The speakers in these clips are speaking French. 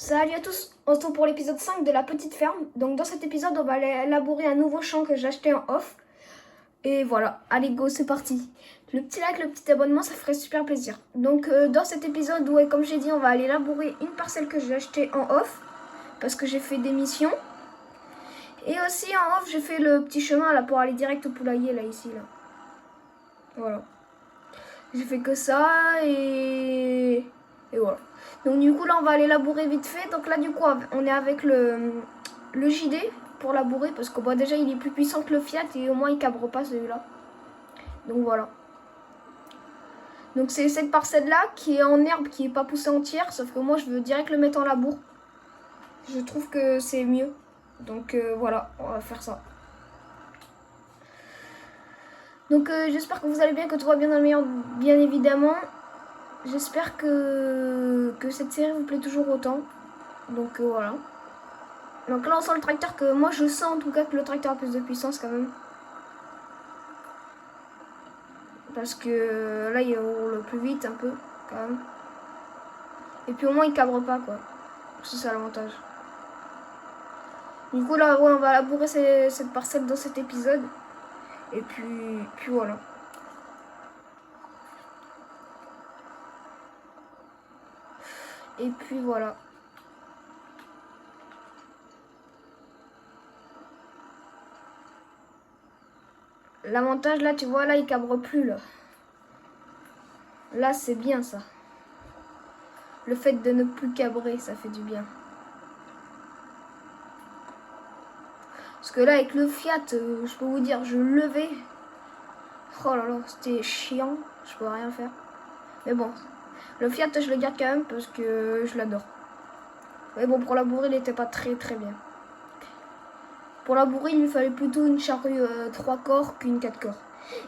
Salut à tous, on se retrouve pour l'épisode 5 de la petite ferme. Donc dans cet épisode, on va aller élaborer un nouveau champ que j'ai acheté en off. Et voilà, allez go, c'est parti. Le petit like, le petit abonnement, ça ferait super plaisir. Donc dans cet épisode, ouais, comme j'ai dit, on va aller élaborer une parcelle que j'ai achetée en off. Parce que j'ai fait des missions. Et aussi en off, j'ai fait le petit chemin là pour aller direct au poulailler là, ici là. Voilà. J'ai fait que ça et voilà. Donc du coup là on va aller labourer vite fait. Donc là du coup on est avec le JD pour labourer parce que bon, déjà il est plus puissant que le Fiat et au moins il cabre pas celui-là. Donc voilà. Donc c'est cette parcelle là qui est en herbe, qui est pas poussée entière, sauf que moi je veux direct le mettre en labour. Je trouve que c'est mieux. Donc voilà, on va faire ça. Donc j'espère que vous allez bien, que tout va bien dans le meilleur, bien évidemment. J'espère que cette série vous plaît toujours autant. Donc voilà. Donc là on sent le tracteur, que moi je sens en tout cas que le tracteur a plus de puissance quand même. Parce que là il roule plus vite un peu quand même. Et puis au moins il cabre pas quoi. C'est ça l'avantage. Du coup là ouais, on va labourer cette parcelle dans cet épisode. Et puis voilà. Et puis voilà. L'avantage là tu vois là il cabre plus là. Là c'est bien ça. Le fait de ne plus cabrer ça fait du bien. Parce que là avec le Fiat je peux vous dire je levais. Oh là là c'était chiant. Je peux rien faire. Mais bon. Le Fiat je le garde quand même parce que je l'adore. Mais bon pour labourer il n'était pas très bien. Pour labourer, il lui fallait plutôt une charrue 3 corps qu'une 4 corps.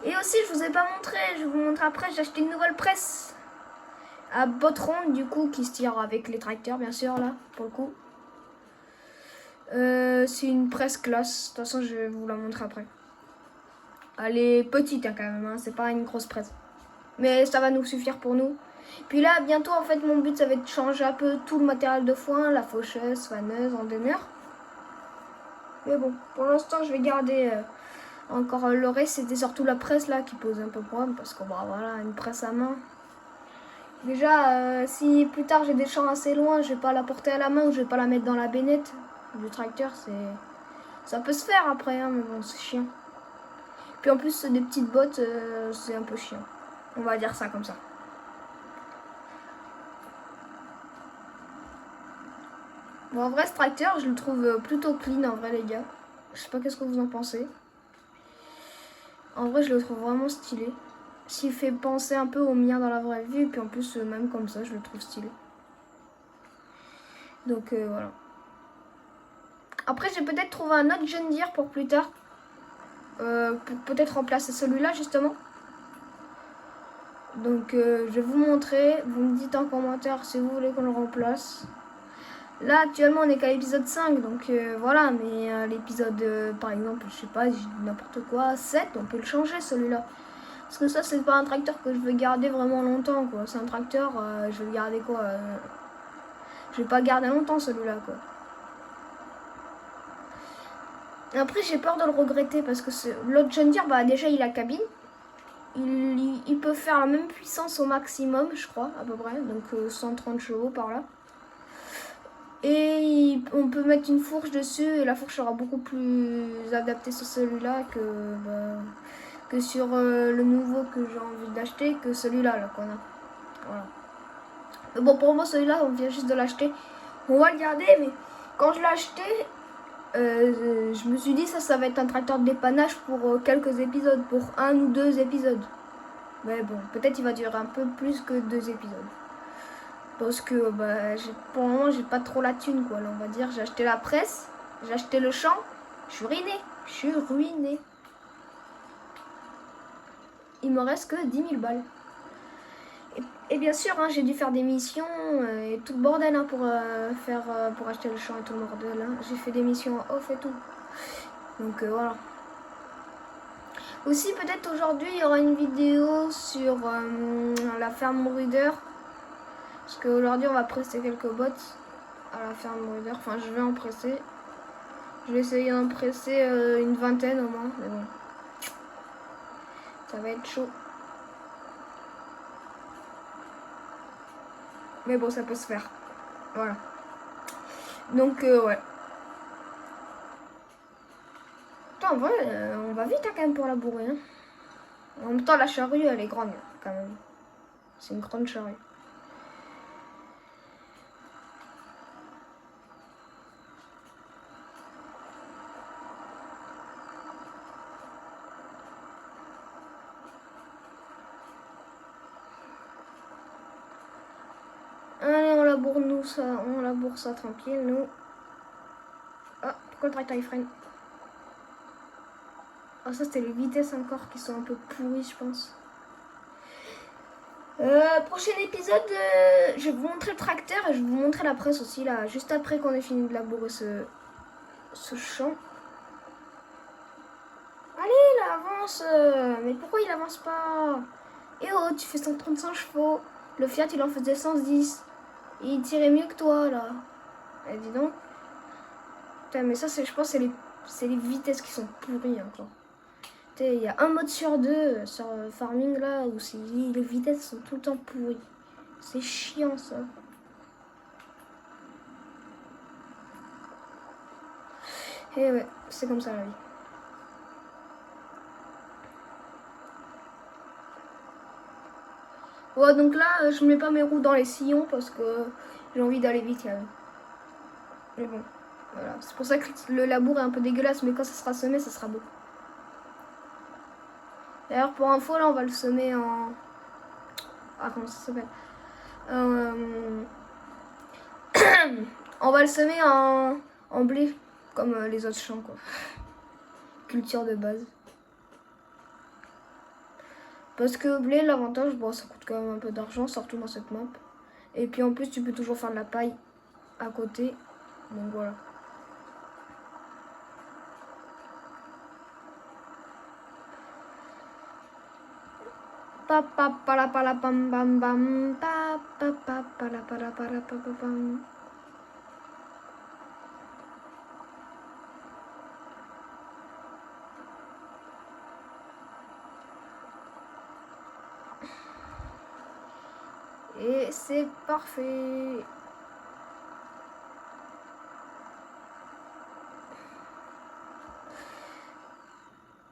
Et aussi, je vous ai pas montré, je vais vous montrer après, j'ai acheté une nouvelle presse à botte ronde, du coup, qui se tire avec les tracteurs, bien sûr, là, pour le coup. C'est une presse classe, de toute façon, je vais vous la montrer après. Elle est petite, hein, quand même, hein, c'est pas une grosse presse. Mais ça va nous suffire pour nous. Puis là, bientôt, en fait, mon but, ça va être de changer un peu tout le matériel de foin, la faucheuse, faneuse, endaineur. Mais bon, pour l'instant, je vais garder encore le reste. C'était surtout la presse là qui pose un peu problème parce que bah, voilà, une presse à main. Déjà, si plus tard j'ai des champs assez loin, je vais pas la porter à la main ou je vais pas la mettre dans la bénette du tracteur. Ça peut se faire après, hein, mais bon, c'est chiant. Puis en plus, des petites bottes, c'est un peu chiant. On va dire ça comme ça. Bon, en vrai, ce tracteur, je le trouve plutôt clean, en vrai, les gars. Je sais pas qu'est-ce que vous en pensez. En vrai, je le trouve vraiment stylé. S'il fait penser un peu au mien dans la vraie vie, et puis en plus, même comme ça, je le trouve stylé. Donc voilà. Après, j'ai peut-être trouvé un autre John Deere pour plus tard. Pour peut-être remplacer celui-là, justement. Donc je vais vous montrer. Vous me dites en commentaire si vous voulez qu'on le remplace. Là, actuellement, on est qu'à l'épisode 5. Donc voilà. Mais l'épisode, par exemple, je sais pas, n'importe quoi, 7, on peut le changer celui-là. Parce que ça, c'est pas un tracteur que je veux garder vraiment longtemps, quoi. C'est un tracteur, je vais le garder quoi je vais pas le garder longtemps celui-là, quoi. Après, j'ai peur de le regretter parce que l'autre John Deere, bah déjà, il a cabine. Il peut faire la même puissance au maximum, je crois, à peu près. Donc 130 chevaux par là. Et on peut mettre une fourche dessus et la fourche sera beaucoup plus adaptée sur celui-là que sur le nouveau que j'ai envie d'acheter, que celui-là là, qu'on a. Voilà. Mais bon, pour moi, celui-là, on vient juste de l'acheter. On va le garder, mais quand je l'ai acheté, je me suis dit ça va être un tracteur de dépannage pour quelques épisodes, pour 1 ou 2 épisodes. Mais bon, peut-être il va durer un peu plus que 2 épisodes. Parce que bah, pour le moment, j'ai pas trop la thune, quoi. Là, on va dire, j'ai acheté la presse, j'ai acheté le champ, je suis ruinée. Il me reste que 10 000 balles. Et bien sûr, hein, j'ai dû faire des missions et tout le bordel hein, pour acheter le champ et tout le bordel. Hein. J'ai fait des missions off et tout. Donc voilà. Aussi, peut-être aujourd'hui, il y aura une vidéo sur la ferme Breeder. Parce qu'aujourd'hui, on va presser quelques bottes. à la ferme Breeder. Enfin, je vais en presser. Je vais essayer d'en presser une vingtaine au moins. Mais bon, ça va être chaud. Mais bon, ça peut se faire. Voilà. Donc, ouais. Attends, en vrai, on va vite hein, quand même pour labourer. Hein. En même temps, la charrue, elle est grande quand même. C'est une grande charrue. Allez, on laboure ça tranquille, nous. Ah, pourquoi le tracteur il freine? Ah, ça c'était les vitesses encore qui sont un peu pourries, je pense. Prochain épisode, je vais vous montrer le tracteur et je vais vous montrer la presse aussi, là, juste après qu'on ait fini de labourer ce champ. Allez, là, avance. Mais pourquoi il avance pas? Eh oh, tu fais 135 chevaux. Le Fiat, il en faisait 110. Il tirait mieux que toi, là. Eh, dis donc. Putain, mais ça, je pense, c'est les vitesses qui sont pourries encore. Il y a un mode sur deux sur Farming, là, où les vitesses sont tout le temps pourries. C'est chiant, ça. Et ouais, c'est comme ça, la vie. Ouais, donc là, je mets pas mes roues dans les sillons parce que j'ai envie d'aller vite, quand même. Mais bon. Voilà. C'est pour ça que le labour est un peu dégueulasse, mais quand ça sera semé, ça sera beau. D'ailleurs, pour info, là, on va le semer en... Ah, comment ça s'appelle On va le semer en blé, comme les autres champs, quoi. Culture de base. Parce que blé, l'avantage, bon, ça coûte quand même un peu d'argent, surtout dans cette map. Et puis en plus, tu peux toujours faire de la paille à côté. Donc voilà. Et c'est parfait.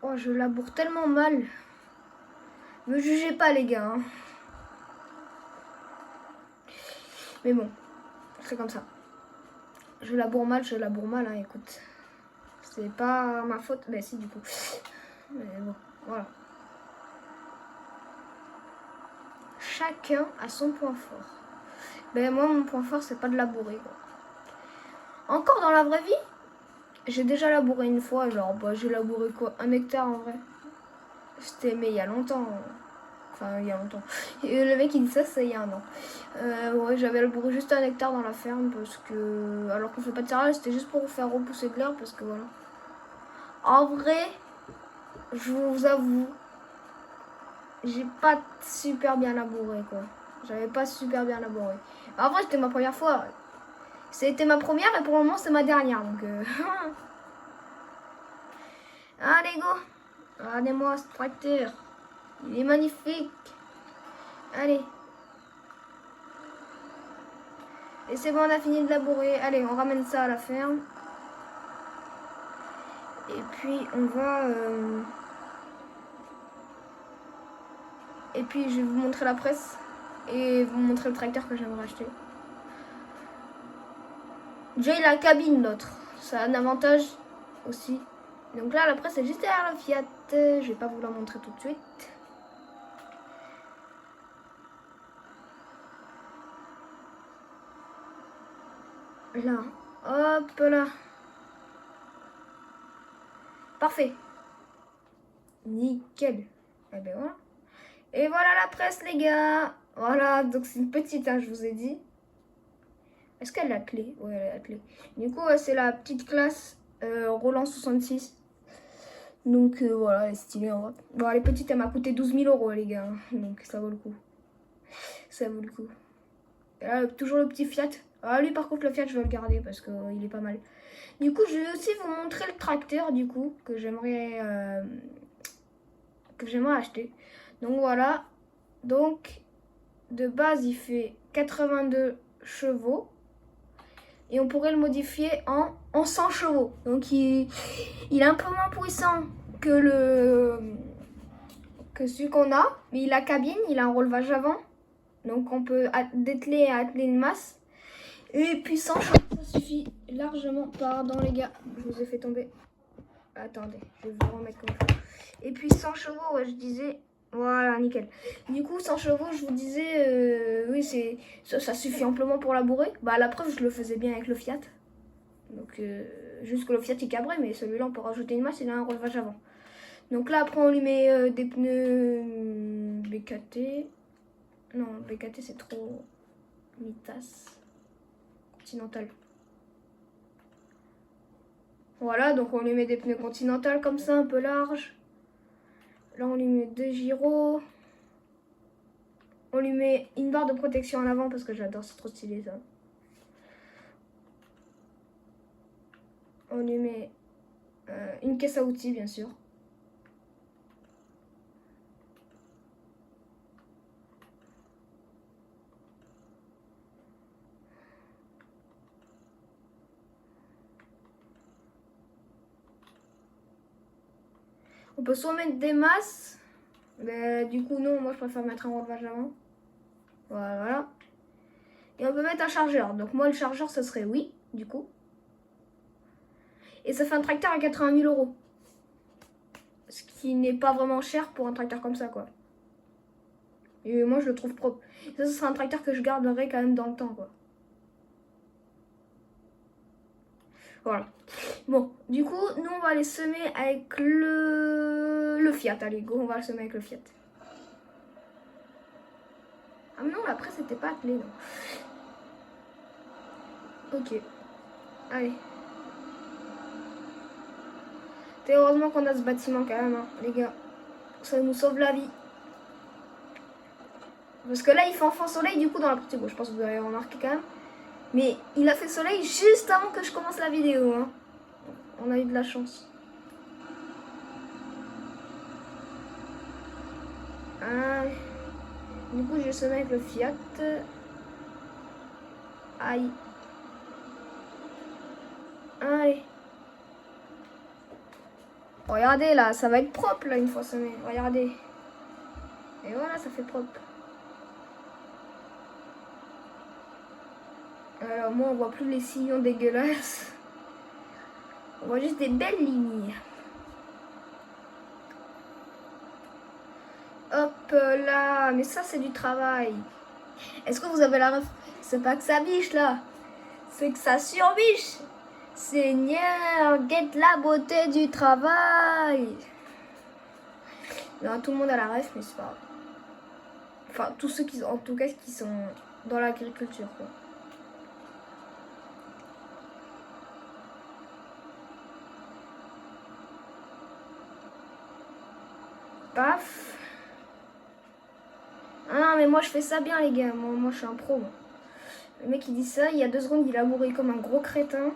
Oh, je laboure tellement mal. Me jugez pas, les gars. Hein. Mais bon, c'est comme ça. Je laboure mal, hein, écoute. C'est pas ma faute. Ben si, du coup. Mais bon, voilà. Chacun a son point fort. Ben moi, mon point fort, c'est pas de labourer. Quoi. Encore dans la vraie vie, j'ai déjà labouré une fois. Genre, bah, j'ai labouré quoi? 1 hectare en vrai. C'était, mais il y a longtemps. Enfin, il y a longtemps. Et le mec, il dit ça, c'est il y a un an. Ouais, j'avais labouré juste 1 hectare dans la ferme parce que... Alors qu'on fait pas de céréales, c'était juste pour faire repousser de l'herbe parce que voilà. En vrai, je vous avoue, j'ai pas super bien labouré, quoi. J'avais pas super bien labouré. En vrai, c'était ma première fois. C'était ma première et pour le moment, c'est ma dernière. Donc, allez, go. Regardez-moi ce tracteur. Il est magnifique. Allez. Et c'est bon, on a fini de labourer. Allez, on ramène ça à la ferme. Et puis, on va... Et puis, je vais vous montrer la presse. Et vous montrer le tracteur que j'aimerais acheter. Déjà, il a la cabine, l'autre. Ça a un avantage aussi. Donc là, la presse est juste derrière la Fiat. Je vais pas vous la montrer tout de suite. Là. Hop là. Parfait. Nickel. Et ben voilà. Et voilà la presse, les gars. Voilà, donc c'est une petite, hein, je vous ai dit. Est-ce qu'elle a la clé? Ouais, elle a la clé. Du coup, c'est la petite classe Roland 66. Donc voilà, elle est stylée en vrai. Bon, elle est petite, elle m'a coûté 12 000 €, les gars. Donc ça vaut le coup. Ça vaut le coup. Et là, toujours le petit Fiat. Ah, lui par contre le Fiat je vais le garder parce qu'il est pas mal. Du coup je vais aussi vous montrer le tracteur du coup que j'aimerais acheter. Donc voilà. Donc de base il fait 82 chevaux. Et on pourrait le modifier en 100 chevaux. Donc il est un peu moins puissant que celui qu'on a. Mais il a cabine, il a un relevage avant. Donc on peut dételer et atteler une masse. Et puis 100 chevaux, ça suffit largement. Pardon les gars, je vous ai fait tomber. Attendez, je vais vous remettre comme ça. Et puis 100 chevaux, ouais, je disais... Voilà, nickel. Du coup, 100 chevaux, je vous disais... oui, ça suffit amplement pour labourer. Bah, la preuve, je le faisais bien avec le Fiat. Donc, juste que le Fiat est cabré, mais celui-là, on peut rajouter une masse, il a un relevage avant. Donc là, après, on lui met des pneus BKT. Non, BKT, c'est trop... Mitas. Continental. Voilà, donc on lui met des pneus Continental comme ça, un peu larges. Là, on lui met 2 gyros. On lui met une barre de protection en avant parce que j'adore, c'est trop stylé ça. On lui met une caisse à outils, bien sûr. On peut soit mettre des masses, mais du coup non, moi je préfère mettre un relevage avant. Voilà. Et on peut mettre un chargeur. Donc moi le chargeur ce serait oui, du coup. Et ça fait un tracteur à 80 000 euros. Ce qui n'est pas vraiment cher pour un tracteur comme ça quoi. Et moi je le trouve propre. Ça ce sera un tracteur que je garderai quand même dans le temps quoi. Voilà. Bon, du coup, nous on va les semer avec le Fiat. Allez, go, on va le semer avec le Fiat. Ah mais non, après c'était pas attelé, non. Ok. Allez. Heureusement qu'on a ce bâtiment quand même, hein, les gars. Ça nous sauve la vie. Parce que là, il fait enfin soleil, du coup, dans la partie gauche. Je pense que vous avez remarqué quand même. Mais il a fait soleil juste avant que je commence la vidéo. Hein. On a eu de la chance. Du coup, je vais semer avec le Fiat. Aïe. Allez. Regardez là, ça va être propre là une fois semé. Regardez. Et voilà, ça fait propre. Alors moi, on voit plus les sillons dégueulasses. On voit juste des belles lignes. Hop là, mais ça c'est du travail. Est-ce que vous avez la ref? C'est pas que ça biche là, c'est que ça surbiche. Seigneur, guette la beauté du travail. Non, tout le monde a la ref, mais c'est pas grave. Enfin, tous ceux qui, en tout cas, qui sont dans l'agriculture, quoi. Paf. Ah non, mais moi je fais ça bien, les gars. Moi je suis un pro. Moi. Le mec il dit ça, il y a 2 secondes, il a bourré comme un gros crétin.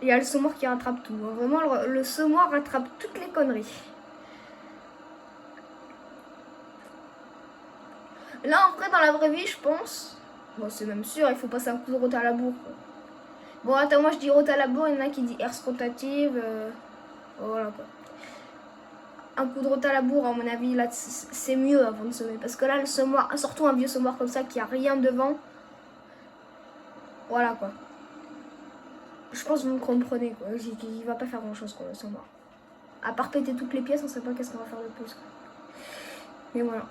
Il y a le semoir qui rattrape tout. Hein. Vraiment, le semoir rattrape toutes les conneries. Là, en vrai, dans la vraie vie, je pense... Bon, c'est même sûr, il faut passer un coup de route à labour. Quoi. Bon, attends, moi, je dis route à labour. Il y en a qui disent herse rotative. Voilà, quoi. Un coup de route à labour, à mon avis, là, c'est mieux avant de semer. Parce que là, le semoir, surtout un vieux semoir comme ça, qui a rien devant. Voilà, quoi. Je pense que vous me comprenez, quoi. Il va pas faire grand-chose, quoi, le semoir. À part péter toutes les pièces, on sait pas qu'est-ce qu'on va faire de plus, quoi. Mais voilà.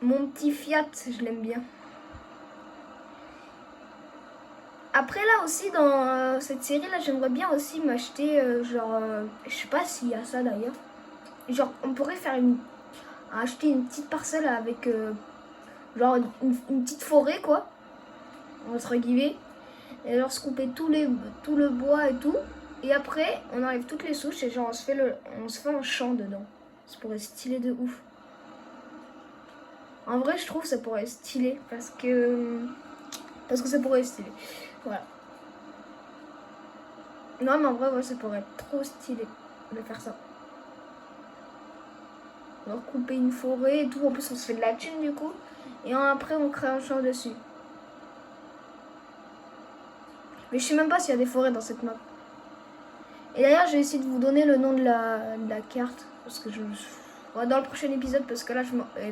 Mon petit Fiat, je l'aime bien. Après là aussi dans cette série là, j'aimerais bien aussi m'acheter genre, je sais pas s'il y a ça d'ailleurs. Genre on pourrait faire acheter une petite parcelle avec genre une petite forêt quoi, entre guillemets. Et alors se couper tout le bois et tout. Et après, on enlève toutes les souches et genre on se fait un champ dedans. Ça pourrait être stylé de ouf. En vrai, je trouve que ça pourrait être stylé parce que ça pourrait être stylé. Voilà. Non, mais en vrai, ouais, ça pourrait être trop stylé de faire ça. On va couper une forêt et tout. En plus, on se fait de la thune du coup. Et après, on crée un champ dessus. Mais je sais même pas s'il y a des forêts dans cette map. Et d'ailleurs, j'ai essayé de vous donner le nom de la carte. Parce que ouais, dans le prochain épisode, parce que là,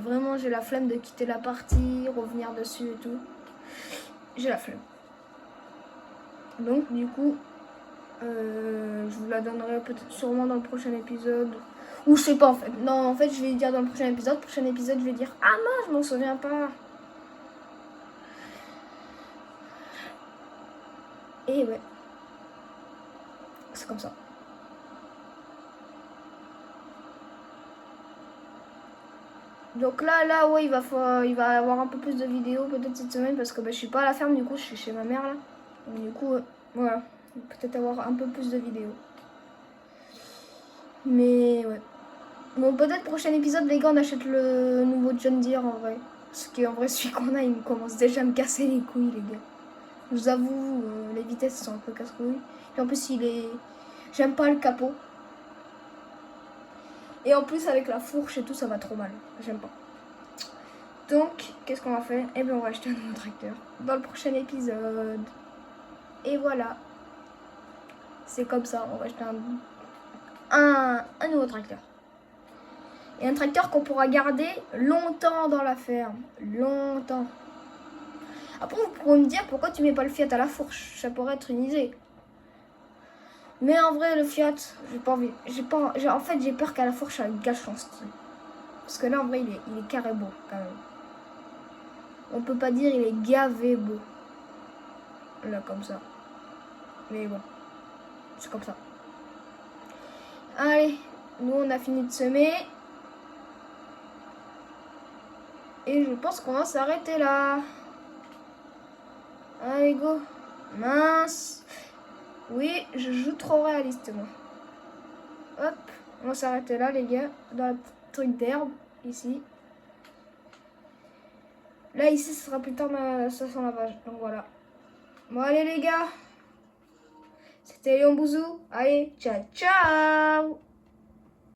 vraiment, j'ai la flemme de quitter la partie, revenir dessus et tout. J'ai la flemme. Donc, du coup, je vous la donnerai peut-être sûrement dans le prochain épisode. Ou je sais pas en fait. Non, en fait, je vais dire dans le prochain épisode. Prochain épisode, je vais dire ah non, je m'en souviens pas. Et ouais. C'est comme ça. Donc là, ouais, il va y avoir un peu plus de vidéos peut-être cette semaine parce que je suis pas à la ferme du coup, je suis chez ma mère là. Donc, du coup, voilà, peut-être avoir un peu plus de vidéos. Mais ouais. Bon, peut-être prochain épisode, les gars, on achète le nouveau John Deere en vrai. Parce qu'en vrai, celui qu'on a, il me commence déjà à me casser les couilles, les gars. Je vous avoue, les vitesses sont un peu casse-couilles. Et en plus, j'aime pas le capot. Et en plus, avec la fourche et tout, ça va trop mal. J'aime pas. Donc, qu'est-ce qu'on va faire? Eh bien, on va acheter un nouveau tracteur dans le prochain épisode. Et voilà. C'est comme ça, on va acheter un nouveau tracteur. Et un tracteur qu'on pourra garder longtemps dans la ferme. Longtemps. Après, vous pourrez me dire pourquoi tu mets pas le Fiat à la fourche. Ça pourrait être une idée. Mais en vrai, le Fiat, j'ai pas envie. En fait, j'ai peur qu'à la fourche, ça gâche son style. Parce que là, en vrai, il est carré beau, quand même. On peut pas dire il est gavé beau. Là, comme ça. Mais bon, c'est comme ça. Allez, nous, on a fini de semer. Et je pense qu'on va s'arrêter là. Allez, go. Mince. Oui, je joue trop réaliste, moi. Hop, on va s'arrêter là, les gars. Dans le petit truc d'herbe, ici. Là, ici, ce sera plus tard ma station lavage. Donc, voilà. Bon, allez, les gars. C'était Léon Bouzou. Allez, ciao, ciao.